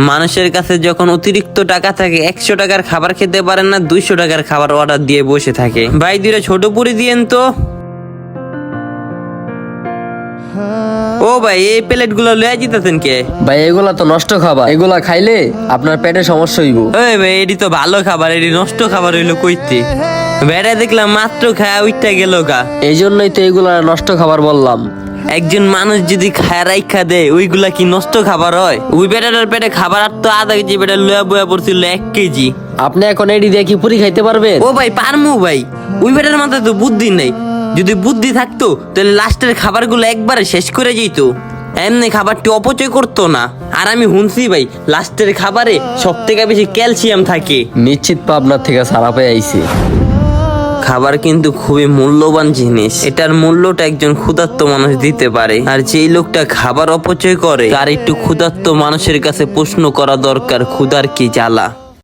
মানুষের কাছে যখন অতিরিক্ত টাকা থাকে 100 টাকার খাবার খেতে পারেন না, 200 টাকার খাবার অর্ডার দিয়ে বসে থাকে। ভাই 2টা ছোট পুরি দিয়েন তো। ও ভাই এই প্লেট গুলো লয়ে যেতেছেন কে? ভাই এগুলা তো নষ্ট খাবার, এগুলা খাইলে আপনার পেটে সমস্যা হইব। ওই ভাই এটি তো ভালো খাবার, এটি নষ্ট খাবার হইলো কইতে? বেড়া দেখলাম মাত্র খায়া উইটা গেল গা। এই জন্যই তো এগুলা নষ্ট খাবার বললাম। একজন মানুষ যদি খায়া রাইখা দেয় ওইগুলা কি নষ্ট খাবার হয়? ওই বেটাটার পেটে খাবার আর তো আধা কেজি, বেটা লয়া বয়া পড়ছিল 1 কেজি। আপনি এখন এডি দিয়ে কি পুরি খাইতে পারবেন? ও ভাই পারমু ভাই, ওই বেটার মাথায় তো বুদ্ধি নাই। যদি বুদ্ধি থাকতো তাহলে লাস্টের খাবারগুলো একবারে শেষ করে যেত, এমনি খাবারটি অপচয় করতো না। আর আমি শুনছি ভাই লাস্টের খাবারে সব থেকে বেশি ক্যালসিয়াম থাকে। নিশ্চিত পাবনার থেকে সারা পেয়ে আইছি। খাবার কিন্তু খুবই মূল্যবান জিনিস, এটার মূল্যটা একজন ক্ষুধার্ত মানুষ দিতে পারে। আর যেই লোকটা খাবার অপচয় করে তার একটু ক্ষুধার্ত মানুষের কাছে প্রশ্ন করা দরকার, ক্ষুধার কি জ্বালা।